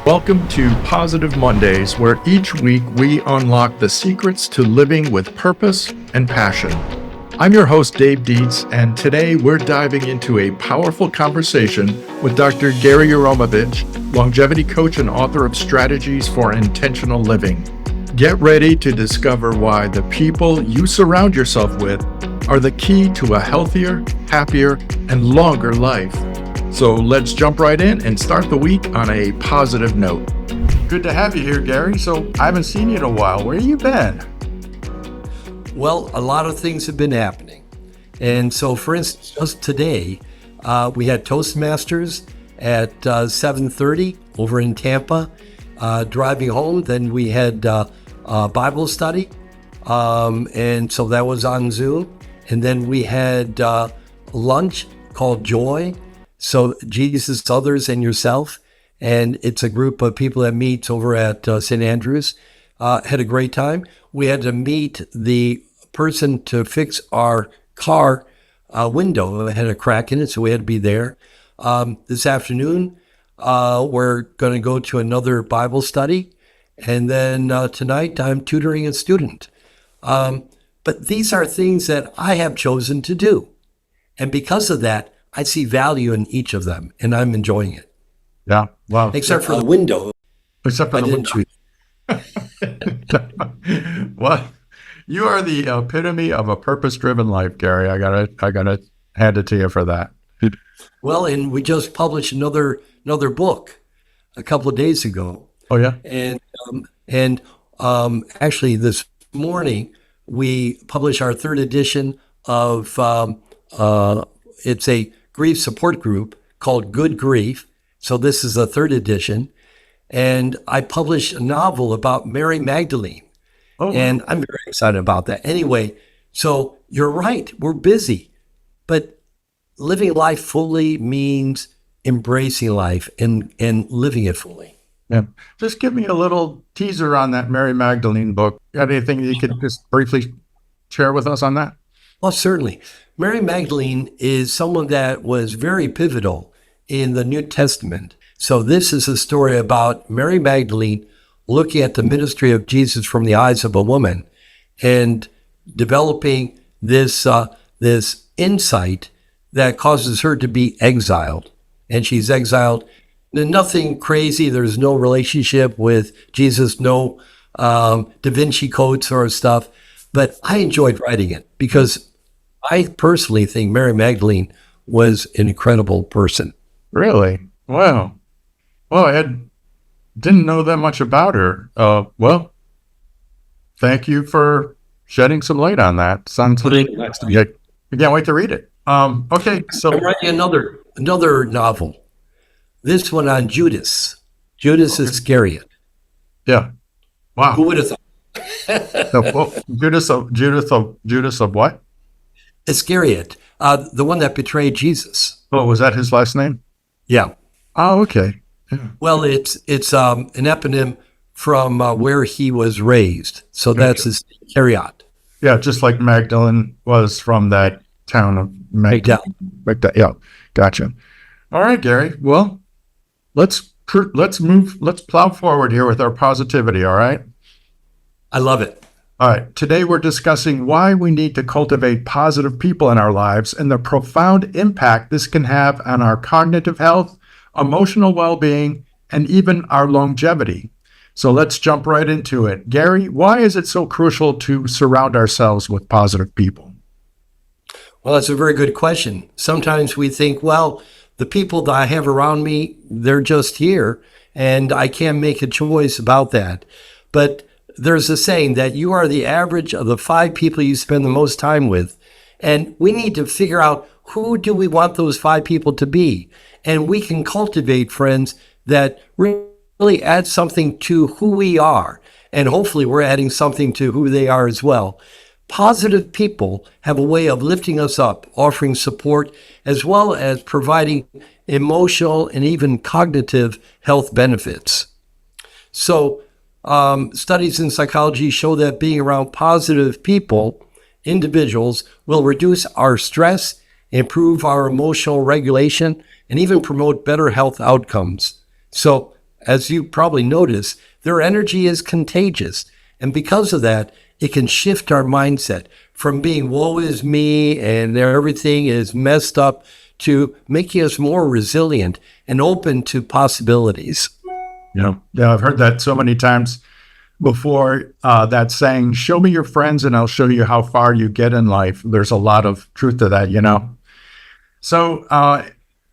Welcome to Positive Mondays, where each week we unlock the secrets to living with purpose and passion. I'm your host, Dave Dietz, and today we're diving into a powerful conversation with Dr. Gary Uremovich, longevity coach and author of Strategies for Intentional Living. Get ready to discover why the people you surround yourself with are the key to a healthier, happier, and longer life. So let's jump right in and start the week on a positive note. Good to have you here, Gary. So I haven't seen you in a while. Where you been? Well, a lot of things have been happening. And so, for instance, just today, we had Toastmasters at 7:30 over in Tampa. Driving home, then we had Bible study. And so that was on Zoom. And then we had lunch called Joy. So Jesus, others, and yourself. And it's a group of people that meets over at St. Andrews. Had a great time. We had to meet the person to fix our car window. It had a crack in it, so we had to be there. This afternoon, we're going to go to another Bible study. And then tonight, I'm tutoring a student. But these are things that I have chosen to do. And because of that, I see value in each of them, and I'm enjoying it. Yeah, wow. Except for the window. Except for I the didn't choose. Well, you are the epitome of a purpose-driven life, Gary. I gotta hand it to you for that. Well, and we just published another book a couple of days ago. Oh yeah. And actually, this morning we published our third edition of it's a grief support group called Good Grief. So this is the third edition. And I published a novel about Mary Magdalene. Oh. And I'm very excited about that. Anyway, so you're right. We're busy. But living life fully means embracing life and living it fully. Yeah. Just give me a little teaser on that Mary Magdalene book. Got anything you could just briefly share with us on that? Well, certainly. Mary Magdalene is someone that was very pivotal in the New Testament. So this is a story about Mary Magdalene looking at the ministry of Jesus from the eyes of a woman and developing this insight that causes her to be exiled. And she's exiled. Nothing crazy. There's no relationship with Jesus, no Da Vinci Code sort of stuff. But I enjoyed writing it because I personally think Mary Magdalene was an incredible person. Really? Wow. Well, didn't know that much about her. Well, thank you for shedding some light on that. Sounds pretty nice to me. I can't wait to read it. Okay, so I'm writing another novel. This one on Judas Iscariot. Yeah. Wow. Who would have thought? Judas of what? Iscariot, the one that betrayed Jesus. Oh, was that his last name? Yeah. Oh, okay. Yeah. Well, it's an eponym from where he was raised. So that's Iscariot. Yeah, just like Magdalene was from that town of Magdala. Yeah, gotcha. All right, Gary. Well, let's plow forward here with our positivity. All right. I love it. All right. Today we're discussing why we need to cultivate positive people in our lives and the profound impact this can have on our cognitive health, emotional well-being, and even our longevity. So let's jump right into it. Gary, why is it so crucial to surround ourselves with positive people? Well, that's a very good question. Sometimes we think, well, the people that I have around me, they're just here, and I can't make a choice about that. But there's a saying that you are the average of the 5 people you spend the most time with. And we need to figure out who do we want those 5 people to be. And we can cultivate friends that really add something to who we are. And hopefully we're adding something to who they are as well. Positive people have a way of lifting us up, offering support, as well as providing emotional and even cognitive health benefits. So studies in psychology show that being around positive people, individuals, will reduce our stress, improve our emotional regulation, and even promote better health outcomes. So as you probably notice, their energy is contagious. And because of that, it can shift our mindset from being woe is me and everything is messed up to making us more resilient and open to possibilities. Yeah, I've heard that so many times before, that saying, show me your friends and I'll show you how far you get in life. There's a lot of truth to that. So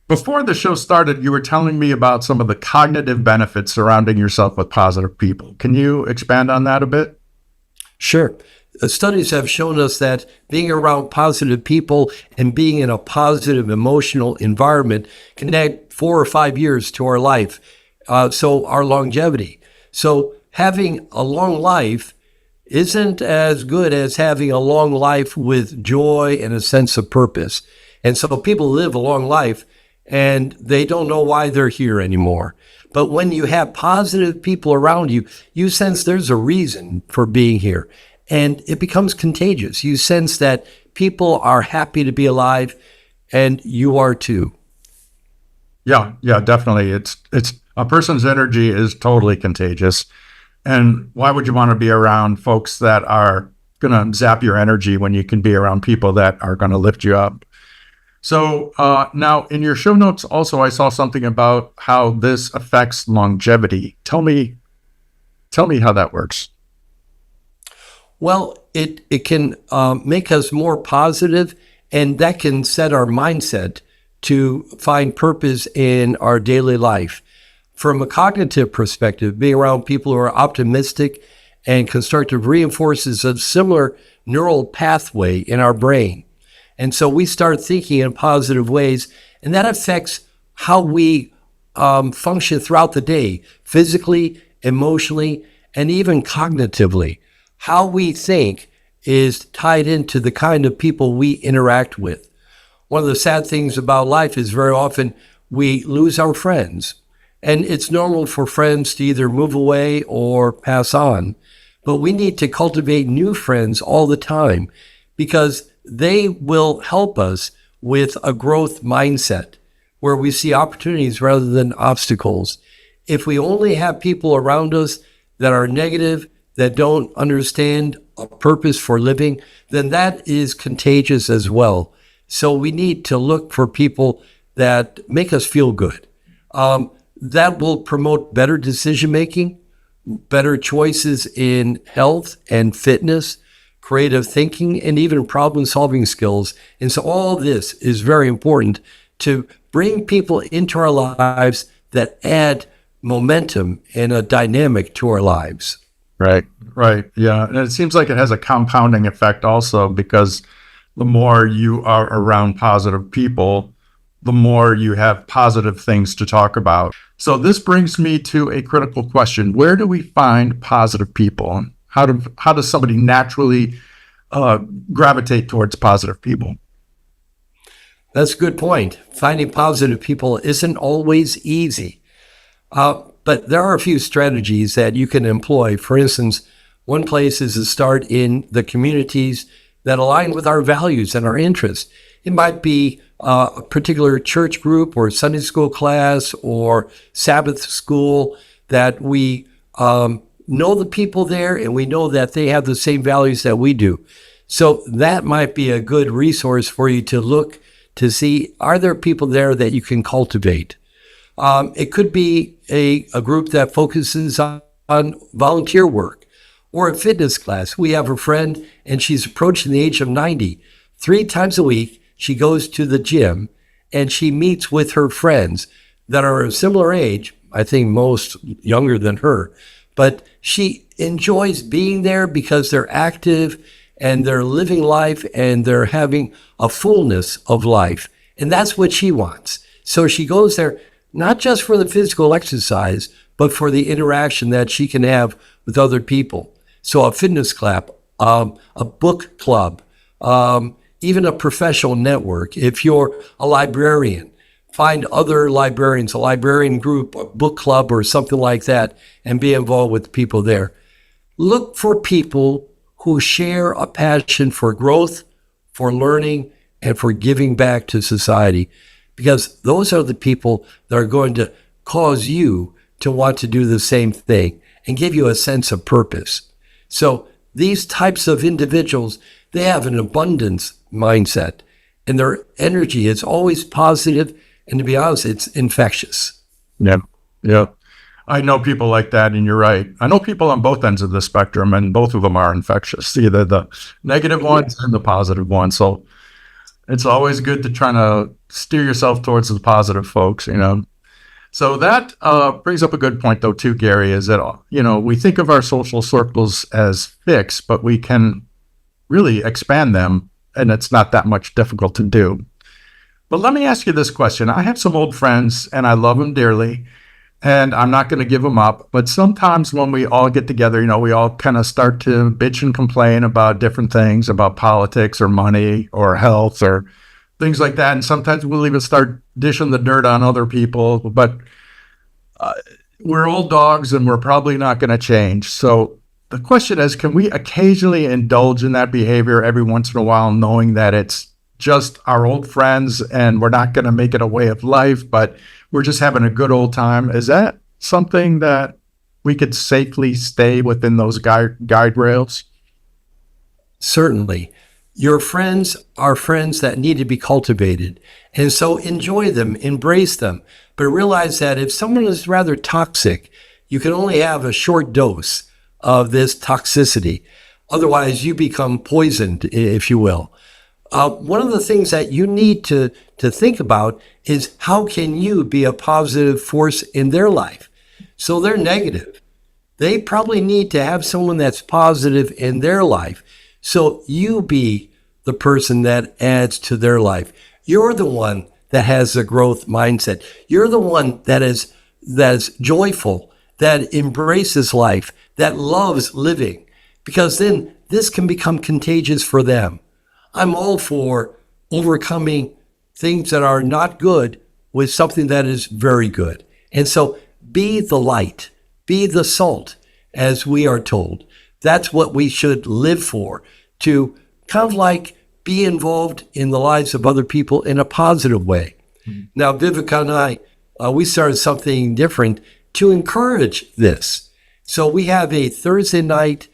before the show started, you were telling me about some of the cognitive benefits surrounding yourself with positive people. Can you expand on that a bit? Sure. Studies have shown us that being around positive people and being in a positive emotional environment can add 4 or 5 years to our life, so our longevity. So having a long life isn't as good as having a long life with joy and a sense of purpose. And so people live a long life and they don't know why they're here anymore. But when you have positive people around you, you sense there's a reason for being here. And it becomes contagious. You sense that people are happy to be alive, and you are too. Yeah, definitely. It's a person's energy is totally contagious. And why would you want to be around folks that are going to zap your energy when you can be around people that are going to lift you up? So now in your show notes, also, I saw something about how this affects longevity. Tell me how that works. Well, it can make us more positive, and that can set our mindset to find purpose in our daily life. From a cognitive perspective, being around people who are optimistic and constructive reinforces a similar neural pathway in our brain. And so we start thinking in positive ways, and that affects how we function throughout the day, physically, emotionally, and even cognitively. How we think is tied into the kind of people we interact with. One of the sad things about life is very often we lose our friends. And it's normal for friends to either move away or pass on. But we need to cultivate new friends all the time because they will help us with a growth mindset where we see opportunities rather than obstacles. If we only have people around us that are negative, that don't understand a purpose for living, then that is contagious as well. So we need to look for people that make us feel good. That will promote better decision-making, better choices in health and fitness, creative thinking, and even problem-solving skills. And so all this is very important to bring people into our lives that add momentum and a dynamic to our lives. Right. Yeah. And it seems like it has a compounding effect also, because the more you are around positive people, the more you have positive things to talk about. So this brings me to a critical question. Where do we find positive people? How does somebody naturally gravitate towards positive people? That's a good point. Finding positive people isn't always easy. But there are a few strategies that you can employ. For instance, one place is to start in the communities that align with our values and our interests. It might be a particular church group or Sunday school class or Sabbath school that we know the people there and we know that they have the same values that we do. So that might be a good resource for you to look to see, are there people there that you can cultivate? It could be a group that focuses on volunteer work or a fitness class. We have a friend and she's approaching the age of 90. 3 times a week, she goes to the gym and she meets with her friends that are a similar age, I think most younger than her, but she enjoys being there because they're active and they're living life and they're having a fullness of life. And that's what she wants. So she goes there not just for the physical exercise, but for the interaction that she can have with other people. So a fitness club, a book club, even a professional network. If you're a librarian, find other librarians, a librarian group, a book club, or something like that, and be involved with people there. Look for people who share a passion for growth, for learning, and for giving back to society, because those are the people that are going to cause you to want to do the same thing and give you a sense of purpose. So these types of individuals, they have an abundance mindset, and their energy is always positive, and to be honest, it's infectious. Yeah. Yeah. I know people like that, and you're right. I know people on both ends of the spectrum, and both of them are infectious, either the negative ones and the positive ones. So it's always good to try to steer yourself towards the positive folks, you know. So that brings up a good point, though, too, Gary, is that, you know, we think of our social circles as fixed, but we can really expand them, and it's not that much difficult to do. But let me ask you this question. I have some old friends, and I love them dearly, and I'm not going to give them up. But sometimes when we all get together, you know, we all kind of start to bitch and complain about different things, about politics or money or health or things like that. And sometimes we'll even start dishing the dirt on other people. But we're old dogs, and we're probably not going to change. So the question is, can we occasionally indulge in that behavior every once in a while, knowing that it's just our old friends and we're not going to make it a way of life, but we're just having a good old time? Is that something that we could safely stay within those guide rails? Certainly. Your friends are friends that need to be cultivated. And so enjoy them, embrace them, but realize that if someone is rather toxic, you can only have a short dose of this toxicity. Otherwise, you become poisoned, if you will. One of the things that you need to think about is, how can you be a positive force in their life? So they're negative. They probably need to have someone that's positive in their life. So you be the person that adds to their life. You're the one that has a growth mindset. You're the one that is joyful, that embraces life, that loves living, because then this can become contagious for them. I'm all for overcoming things that are not good with something that is very good. And so be the light, be the salt, as we are told. That's what we should live for, to kind of like be involved in the lives of other people in a positive way. Mm-hmm. Now, Vivica and I, we started something different to encourage this. So we have a Thursday night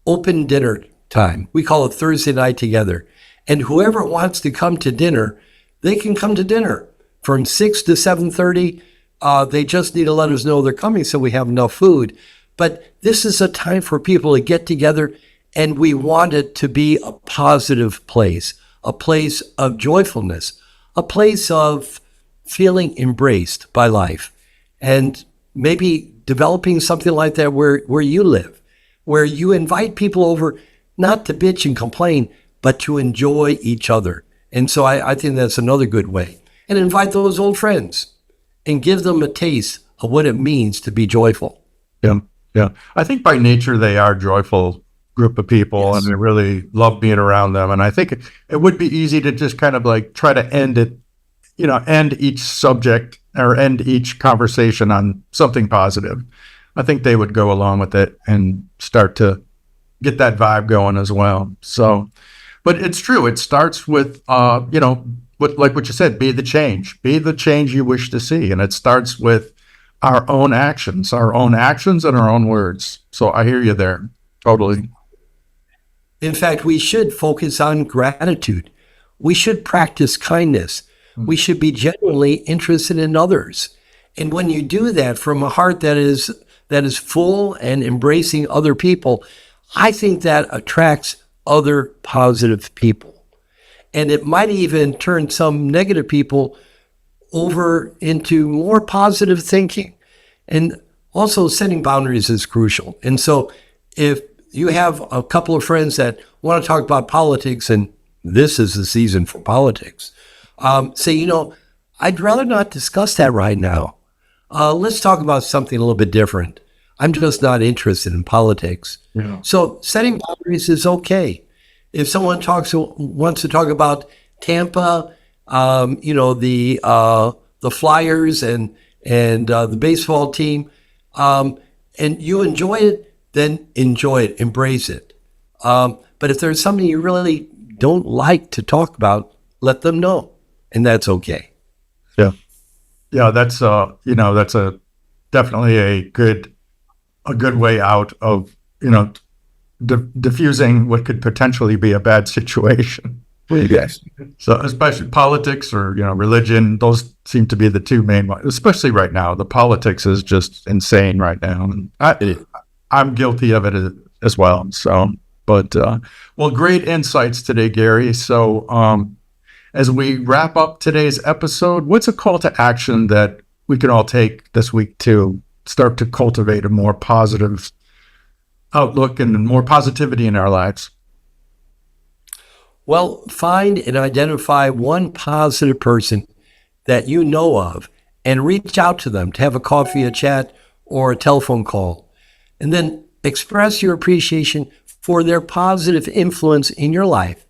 open dinner time. We call it Thursday Night Together. And whoever wants to come to dinner, they can come to dinner from 6 to 7:30. They just need to let us know they're coming so we have enough food. But this is a time for people to get together, and we want it to be a positive place, a place of joyfulness, a place of feeling embraced by life, and maybe developing something like that where you live, where you invite people over, not to bitch and complain, but to enjoy each other. And so I think that's another good way. And invite those old friends and give them a taste of what it means to be joyful. Yeah, yeah. I think by nature they are joyful group of people, yes, and I really love being around them. And I think it would be easy to just kind of like try to end it, you know, end each subject or end each conversation on something positive. I think they would go along with it and start to get that vibe going as well. So, but it's true. It starts with, you know, like what you said, be the change you wish to see. And it starts with our own actions and our own words. So I hear you there. Totally. In fact, we should focus on gratitude. We should practice kindness. We should be genuinely interested in others. And when you do that from a heart that is full and embracing other people, I think that attracts other positive people. And it might even turn some negative people over into more positive thinking. And also setting boundaries is crucial. And so if you have a couple of friends that want to talk about politics, and this is the season for politics, say, you know, I'd rather not discuss that right now. Let's talk about something a little bit different. I'm just not interested in politics. Yeah. So setting boundaries is okay. If someone wants to talk about Tampa, you know, the Flyers and the baseball team, and you enjoy it, then enjoy it, embrace it. But if there's something you really don't like to talk about, let them know, and that's okay. Yeah, yeah, that's you know, that's a definitely a good way out of, diffusing what could potentially be a bad situation. Yes. So especially politics or, religion, those seem to be the two main ones, especially right now. The politics is just insane right now. And I'm guilty of it as well. So, but, well, great insights today, Gary. So, as we wrap up today's episode, what's a call to action that we can all take this week to start to cultivate a more positive outlook and more positivity in our lives? Well, find and identify one positive person that you know of and reach out to them to have a coffee, a chat, or a telephone call. And then express your appreciation for their positive influence in your life.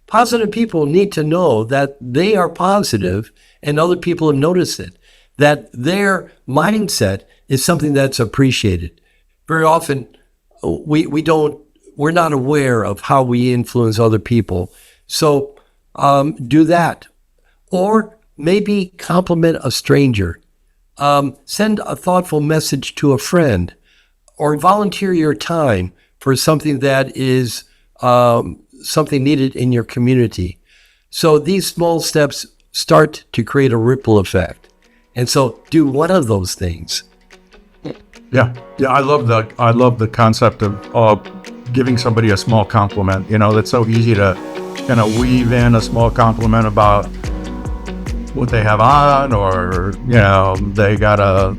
Positive people need to know that they are positive and other people have noticed it, that their mindset is something that's appreciated. Very often, we're not aware of how we influence other people. So do that. Or maybe compliment a stranger. Send a thoughtful message to a friend, or volunteer your time for something that is something needed in your community. So these small steps start to create a ripple effect. And so do one of those things. Yeah. I love the concept of giving somebody a small compliment. That's so easy to kind of weave in a small compliment about what they have on, or, they got a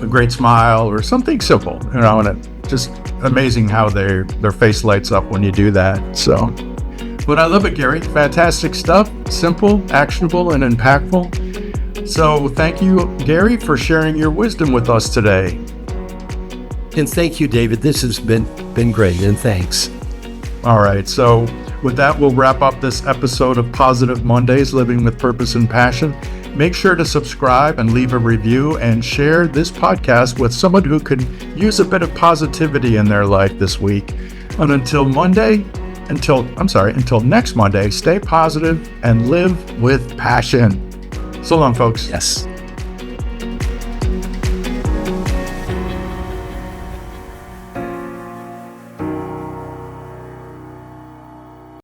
great smile or something simple, and it just amazing how their face lights up when you do that. So, but I love it, Gary. Fantastic stuff. Simple, actionable, and impactful. So thank you, Gary, for sharing your wisdom with us today. And thank you, David. This has been great, and thanks. All right. So with that, we'll wrap up this episode of Positive Mondays, Living with Purpose and Passion. Make sure to subscribe and leave a review and share this podcast with someone who could use a bit of positivity in their life this week. And until next Monday, stay positive and live with passion. So long, folks. Yes.